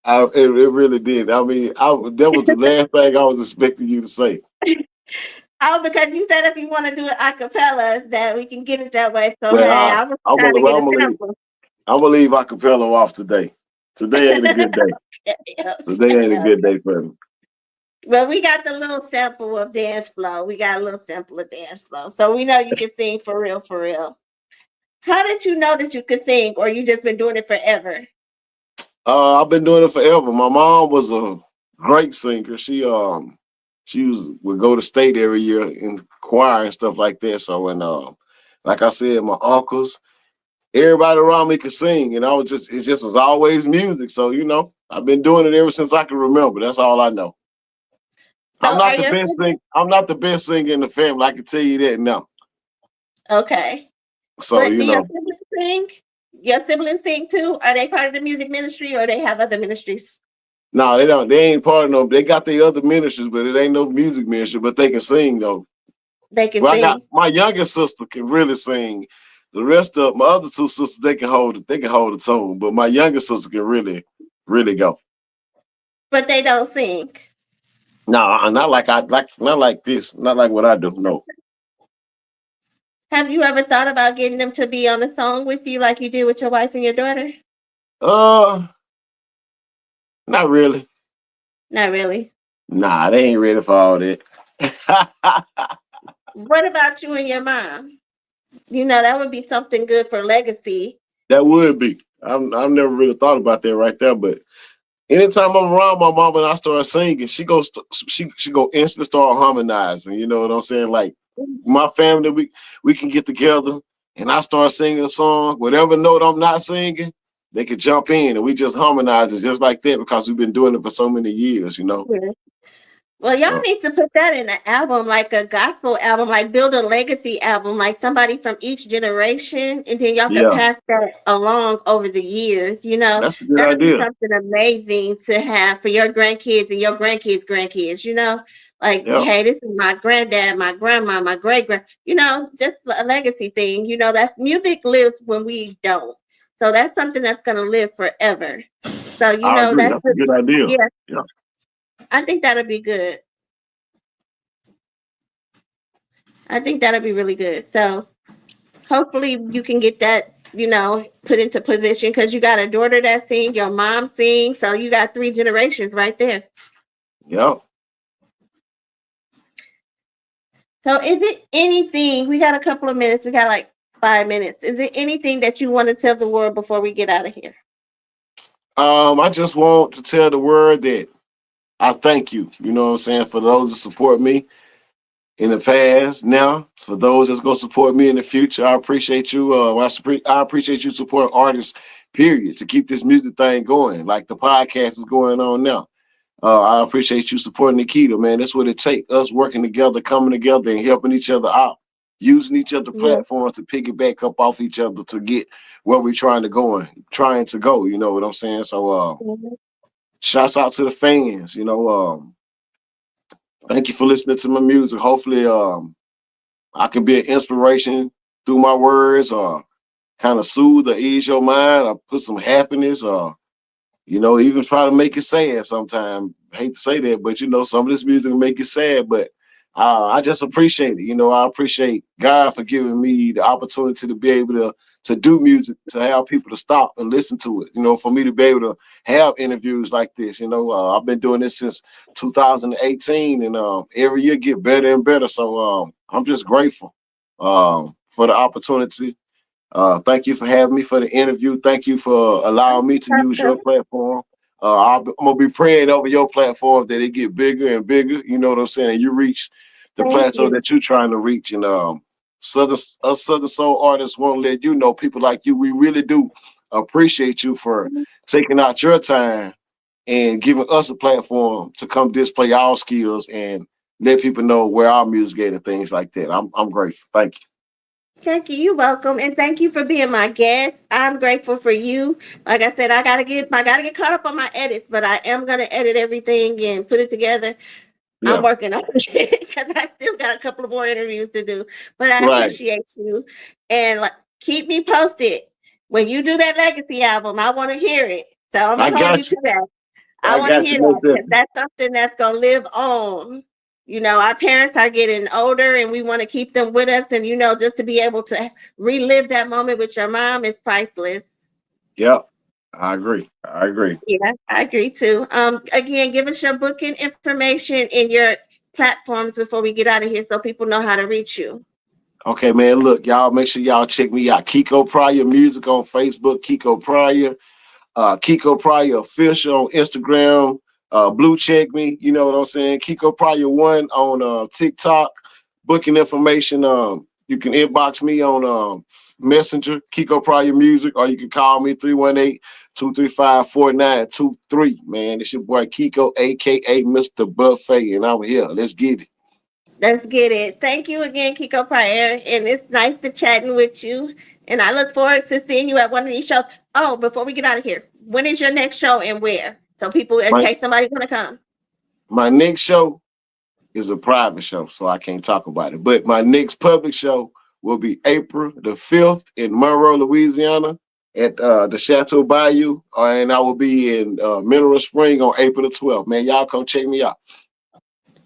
It really did. I mean, that was the last thing I was expecting you to say. Oh, because you said if you want to do it a cappella, that we can get it that way. So Well, hey, I was I'm trying gonna, to get well, a sample. I'm gonna leave acapella off today. Today ain't a good day. Today ain't a Yeah. good day for me. Well, we got the little sample of dance flow. We got a little sample of dance flow. So we know you can sing for real, for real. How did you know that you could sing, or you just been doing it forever? I've been doing it forever. My mom was a great singer. Would go to state every year in choir and stuff like that. So and like I said, my uncles, everybody around me could sing, and it just was always music. So I've been doing it ever since I can remember. That's all I know. So I'm are not the your best siblings singer. I'm not the best singer in the family. I can tell you that now. okay? So But do your siblings sing? Your siblings sing too? Are they part of the music ministry, or they have other ministries? no, they don't. They ain't part of them. They got their other ministries, but it ain't no music ministry. But they can sing though. They can Well, I got sing. my youngest sister can really sing. The rest of my other two sisters, they can hold it. They can hold a tone. But my youngest sister can really, really go. But they don't sing. No, not like not like this. Not like what I do. No. Have you ever thought about getting them to be on a song with you like you did with your wife and your daughter? Uh, not really. Not really. Nah, they ain't ready for all that. What about you and your mom? You know, that would be something good for legacy. That would be. I've never really thought about that right there, but anytime I'm around my mom and I start singing, she go instantly start harmonizing. You know what I'm saying? Like my family, we can get together and I start singing a song, whatever note I'm not singing, they can jump in and we just harmonize it just like that because we've been doing it for so many years. Yeah. Well, y'all Uh, need to put that in an album, like a gospel album, like build a legacy album, like somebody from each generation, and then y'all could yeah, pass that along over the years. You know, that's a good that'd be idea. something amazing to have for your grandkids and your grandkids. You know, like, Yeah, hey, this is my granddad, my grandma, my great grand. You know, just a legacy thing. You know, that music lives when we don't. So that's something that's gonna live forever. So you I know, agree. that's That's a good idea. yeah. Yeah. I think that'll be good. I think that'll be really good. So hopefully you can get that, you know, put into position because you got a daughter that sings, your mom sings, so you got 3 generations right there. Yeah. So is it anything? We got a couple of minutes. We got like 5 minutes. Is it anything that you want to tell the world before we get out of here? I just want to tell the world that I thank you. You know what I'm saying, for those that support me in the past. Now, for those that's gonna support me in the future, I appreciate you. I appreciate you supporting artists. Period. To keep this music thing going, like the podcast is going on now. I appreciate you supporting Nikita, man. That's what it takes. Us working together, coming together, and helping each other out, using each other Yeah. platforms to piggyback up off each other to get where we're trying to go. You know what I'm saying? So, Mhm. shouts out to the fans. Thank you for listening to my music. Hopefully, I can be an inspiration through my words, or kind of soothe or ease your mind, or put some happiness, or even try to make it sad sometimes. Hate to say that, but some of this music will make it sad. But I just appreciate it. I appreciate God for giving me the opportunity to be able to do music, to have people to stop and listen to it. For me to be able to have interviews like this. I've been doing this since 2018, and every year get better and better. So I'm just grateful for the opportunity. Thank you for having me for the interview. Thank you for allowing me to use your platform. I'm gonna be praying over your platform that it get bigger and bigger. You know what I'm saying? You reach the Thank plateau you. that you're trying to reach, and Southern Soul artists want to let you know, people like you, we really do appreciate you for taking out your time and giving us a platform to come display our skills and let people know where our music is and things like that. I'm grateful. Thank you. Thank you. You're welcome, and thank you for being my guest. I'm grateful for you. Like I said, I gotta get caught up on my edits, but I am gonna edit everything and put it together. I'm Yeah. working on it because I still got a couple of more interviews to do. But I Right. appreciate you, and like, keep me posted when you do that legacy album. I want to hear it, so I'm I gonna hold got you you. to that. I I want to got hear you most that because definitely. that's something that's gonna live on. Our parents are getting older, and we want to keep them with us, and just to be able to relive that moment with your mom is priceless. Yep. I agree. I agree. Yeah, I agree too. Again, give us your booking information and your platforms before we get out of here, so people know how to reach you. Okay, man. Look, y'all make sure y'all check me out. Kiko Pryor Music on Facebook, Kiko Pryor. Kiko Pryor official on Instagram. Blue check me, you know what I'm saying? Kiko Pryor 1 on TikTok. Booking information. You can inbox me on Messenger, Kiko Pryor Music, or you can call me 318-235-4923. Man, it's your boy Kiko, aka Mr. Buffet, and I'm here. Let's get it. Let's get it. Thank you again, Kiko Pryor, and it's nice to chatting with you. And I look forward to seeing you at one of these shows. Oh, before we get out of here, when is your next show and where? So people, in My case somebody's gonna come. my next show is a private show, so I can't talk about it. But my next public show will be April the 5th in Monroe, Louisiana at the Chateau Bayou. And I will be in Mineral Spring on April the 12th. Man, y'all come check me out.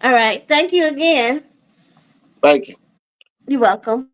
All right. Thank you again. Thank you. You're welcome.